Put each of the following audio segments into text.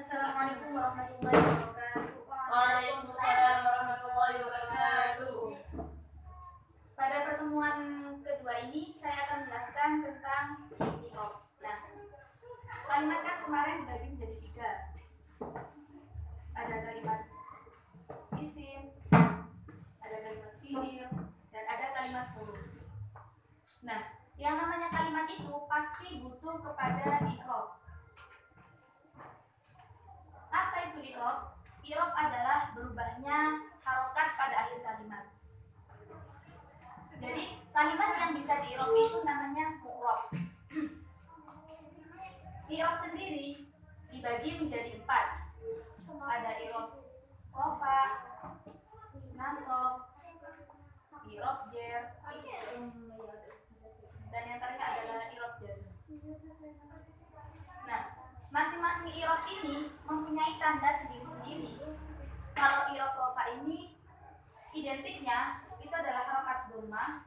Assalamualaikum warahmatullahi wabarakatuh. Waalaikumsalam warahmatullahi wabarakatuh. Pada pertemuan kedua ini saya akan menjelaskan tentang i'rab. Nah, kalimat kan kemarin dibagi menjadi 3. Ada kalimat isim, ada kalimat fi'il, dan ada kalimat huruf. Nah, yang namanya kalimat itu pasti butuh kepada i'rab. Apa itu i'rab? I'rab adalah berubahnya harokat pada akhir kalimat. Jadi kalimat yang bisa di-i'rab itu namanya mu'rab. I'rab sendiri dibagi menjadi 4. Ada i'rab rafa, nasab, i'rab jar, dan yang terakhir adalah i'rab jazm. Nah, masing-masing i'rab ini mempunyai tanda sendiri-sendiri. Kalau i'rab rafa ini identiknya itu adalah harokat dhammah,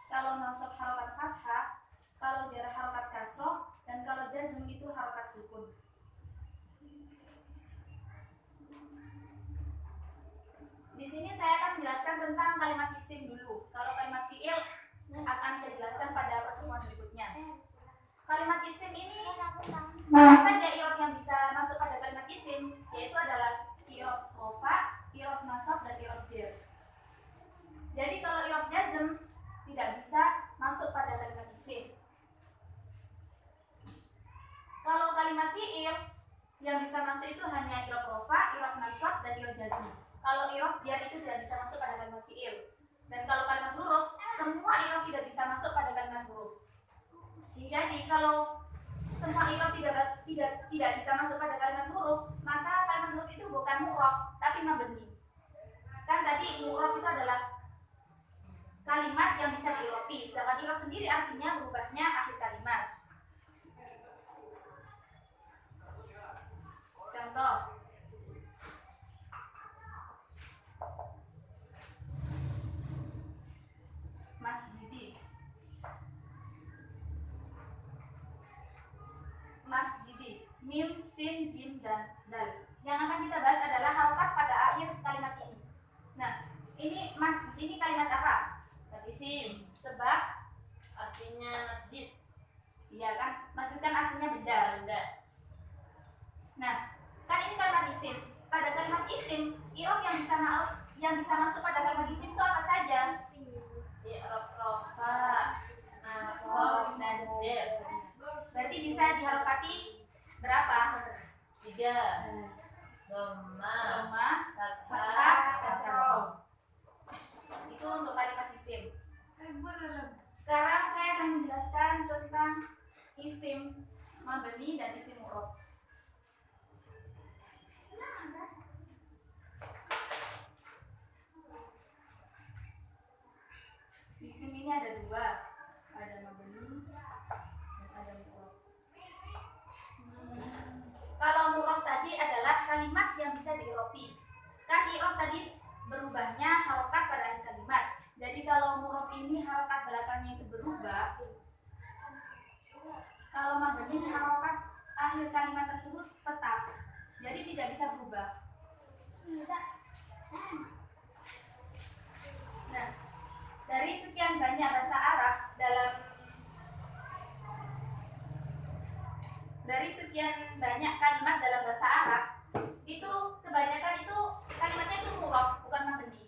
kalau nasab harokat fathah, kalau jar harokat kasroh, dan kalau jazm itu harokat sukun. Di sini saya akan menjelaskan tentang kalimat isim dulu. Kalau kalimat fi'il akan saya jelaskan pada pertemuan berikutnya. Kalimat isim ini apa saja i'rab yang bisa masuk pada kalimat isim, yaitu adalah i'rab rafa, i'rab nasab, dan i'rab jar. Jadi kalau i'rab jazm tidak bisa masuk pada kalimat isim. Kalau kalimat fi'il yang bisa masuk itu hanya i'rab rafa, i'rab nasab, dan i'rab jazm. Kalau i'rab jar itu tidak bisa masuk pada kalimat fi'il. Dan kalau kalimat huruf, semua i'rab tidak bisa masuk pada kalimat huruf. Jadi kalau semua i'rab tidak bisa masuk pada kalimat huruf, maka kalimat huruf itu bukan mu'rab, tapi mabni. Kan tadi mu'rab itu adalah kalimat yang bisa di-i'rabi, sedangkan i'rab sendiri artinya berubahnya akhir kalimat. Contoh, masjidi, mim, sin, jim, dan dal. Yang akan kita bahas adalah harokat pada akhir kalimat ini. Nah, ini kalimat apa? Isim, Sebab artinya masjid. iya kan, masjid kan artinya benda. Nah, kan ini kalimat isim. Pada kalimat isim, i'rab yang bisa masuk pada kalimat isim itu apa saja? I'rab rafa, nasab, Dan jar. berarti bisa diharokati berapa? 3. Dhammah, Dhammah, fathah, fathah, dan kasroh. kasroh. Itu untuk kalimat isim. Sekarang saya akan menjelaskan tentang isim mabni dan isim mu'rab. Isim ini ada 2, ada mabni dan ada mu'rab. Kalau mu'rab tadi adalah kalimat yang bisa di-i'rabi. Kan i'rab tadi berubahnya harokat pada akhir kalimat. Jadi kalau mu'rab ini harokat belakangnya itu berubah, kalau mabni harokat akhir kalimat tersebut tetap, jadi tidak bisa berubah. Nah, dari sekian banyak bahasa Arab dari sekian banyak kalimat dalam bahasa Arab, itu kebanyakan itu kalimatnya itu mu'rab, bukan mabni.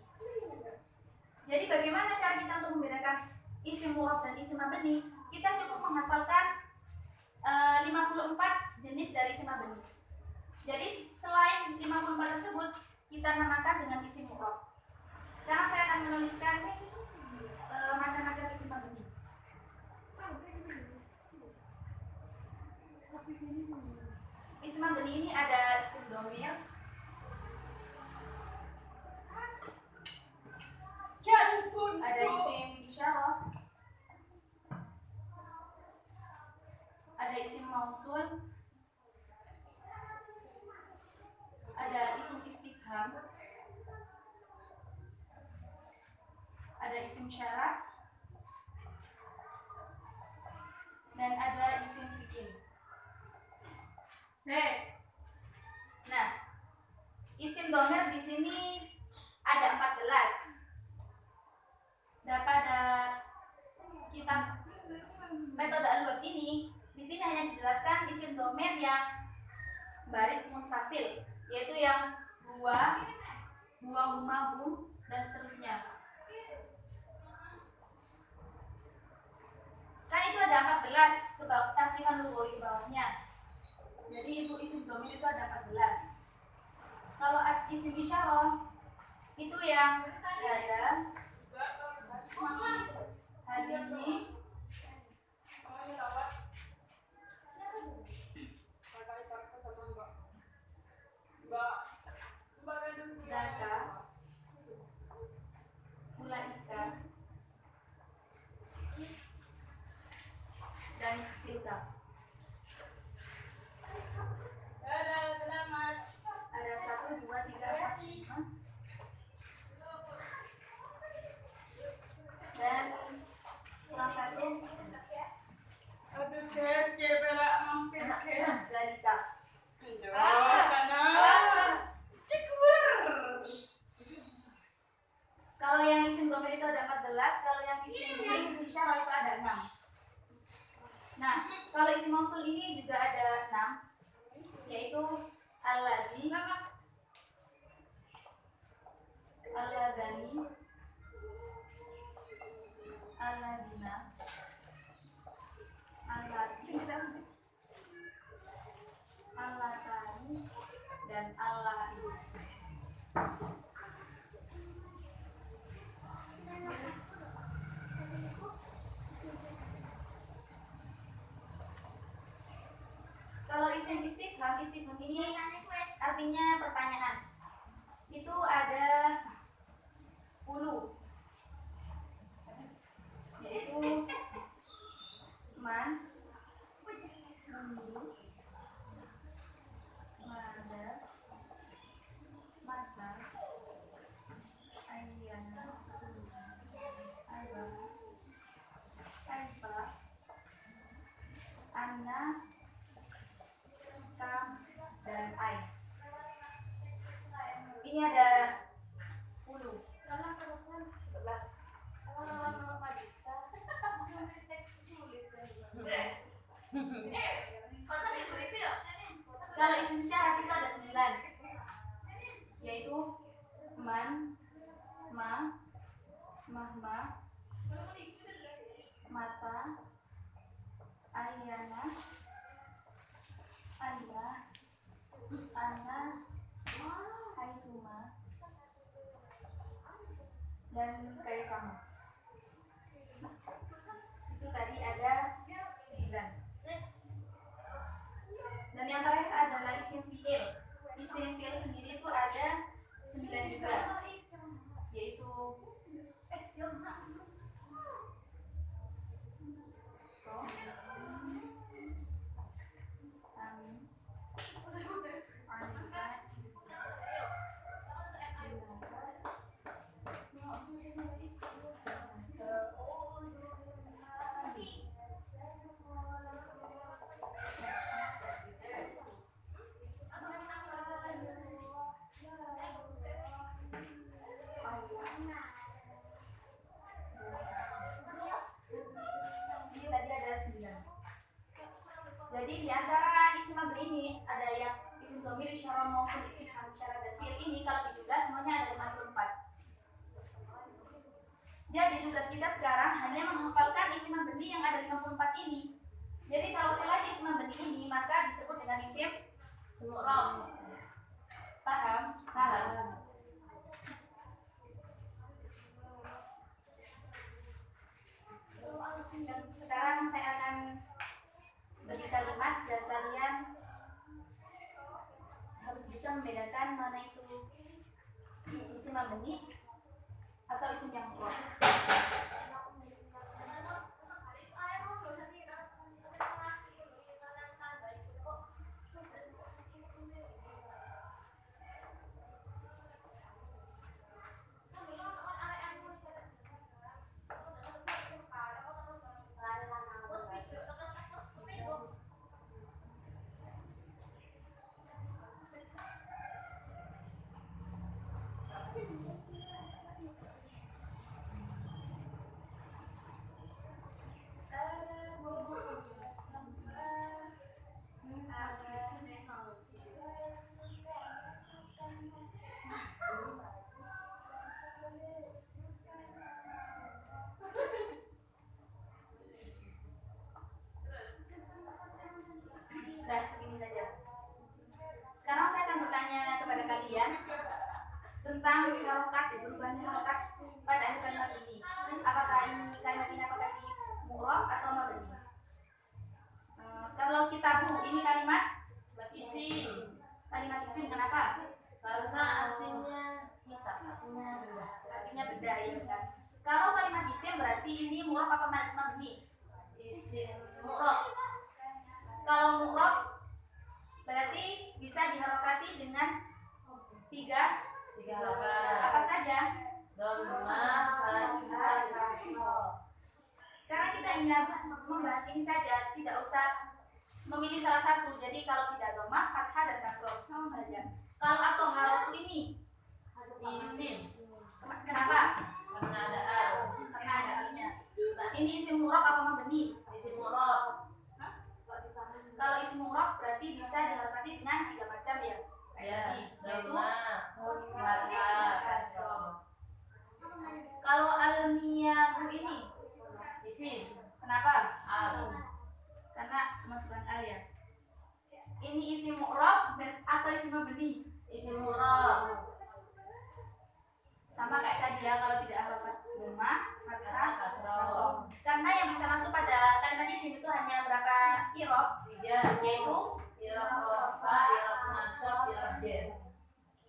Jadi bagaimana cara kita untuk membedakan isim mu'rab dan isim mabni? Kita cukup menghafalkan 54 jenis dari isim mabni. Jadi selain 54 tersebut, kita namakan dengan isim mu'rab. Sekarang saya akan menuliskan macam-macam isim mabni. Isim mabni ini ada isim dhamir, ada isim isyarah, ada isim mausul, ada isim istifham, ada isim syarat, dan ada isim fi'il. domir di sini ada 14. Pada kitab metode al-wab ini, di sini hanya dijelaskan isim domir yang baris munfasil, yaitu yang huwa, huma, hum, dan seterusnya. Kan itu ada 14 tasrifan lughawi di bawahnya. Jadi itu isim domir itu ada 14. Kalau isim isyarah itu yang ada hadihi, daka, ulaika, dan tilka. Ada 1, 2, 3, 4, 5. Dan kurang 1. Zalika. Kalau yang isim domir itu ada 14, kalau yang isim isyarah itu ada 6. Nah, kalau isim mausul ini juga ada 6, yaitu alladzi, alladani, alladina, allati, allatani, dan allati. Kalau isim istifham ini artinya pertanyaan. Itu ada 10, yaitu man, mundu, mada, mata, ayyana, aiba, kaifa, anna, kam, dan ai. Ini ada 10. 11. Kalau isim syarat itu ada 9, yaitu man, ma, mahma, mata, ayyana, anda, anna, haitsuma, dan kaifama. Itu tadi ada 9. Dan yang terakhir adalah isim fi'il. Isim fi'il sendiri itu ada 9 juga, yaitu jadi di antara isim mabni ini ada yang isim dhamir, isyarah, mausul, istifham, syarat, dan fi'il ini kalau dijumlah semuanya ada 54. Jadi tugas kita sekarang hanya menghafalkan isim mabni yang ada 54 ini. Jadi kalau selain isim mabni ini maka disebut dengan isim mu'rab. Paham? Paham. Sekarang saya akan bagi kalimat dan kalian harus bisa membedakan mana itu isim mabni atau isim yang mu'rab. tentang harokat, berubahnya harokat pada akhir kalimat ini. Apakah kalimat ini apakah di mu'rab atau mabni? Kalau kitabu ini kalimat isim. kalimat isim, kenapa? Karena artinya kitab, Artinya benda, ya benar. Kalau kalimat isim berarti ini mu'rab apa mabni? isim mu'rab. Kalau mu'rab berarti bisa diharokati dengan tiga harokat. apa saja? Dhammah, fathah, kasroh. Sekarang kita hanya membahas ini saja, tidak usah memilih salah satu. Jadi kalau tidak dhammah, fathah dan kasroh saja. Kalau atau haroku ini Isim. kenapa? Karena ada al. Karena ada alnya. Ini isim mu'rab apa mabni? Isim mu'rab. Kalau isim mu'rab berarti bisa diharokati dengan tiga macam ya. Ya, Yaitu dhammah, fathah, kasroh. kalau alniyahu ini Isim. kenapa? Al. Karena kemasukan al ya. Ini isim mu'rab dan atau isim mabni? Isim mu'rab. Sama kayak tadi ya, kalau tidak harokat dhammah, fathah, Kasroh. kasroh. Karena yang bisa masuk pada kalimat isim itu hanya berapa i'rab, 3. yaitu I'rab rafa, i'rab nasab, i'rab jar.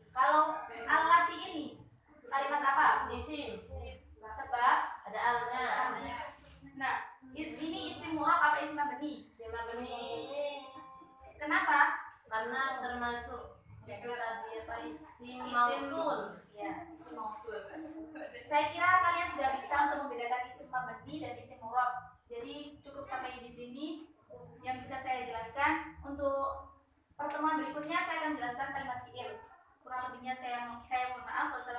kalau allati ini kalimat apa? Isim. Sebab Ada alnya. nah, ini isim mu'rab apa isim mabni? Isim mabni. Kenapa? Karena termasuk itu tadi apa isim mausul. Ya, isim mausul. Saya kira kalian sudah bisa untuk membedakan isim mabni dan isim mu'rab. Jadi cukup sampai di sini yang bisa saya jelaskan. Untuk pertemuan berikutnya saya akan jelaskan kalimat fi'il. Kurang lebihnya saya mohon maaf. Wassalamualaikum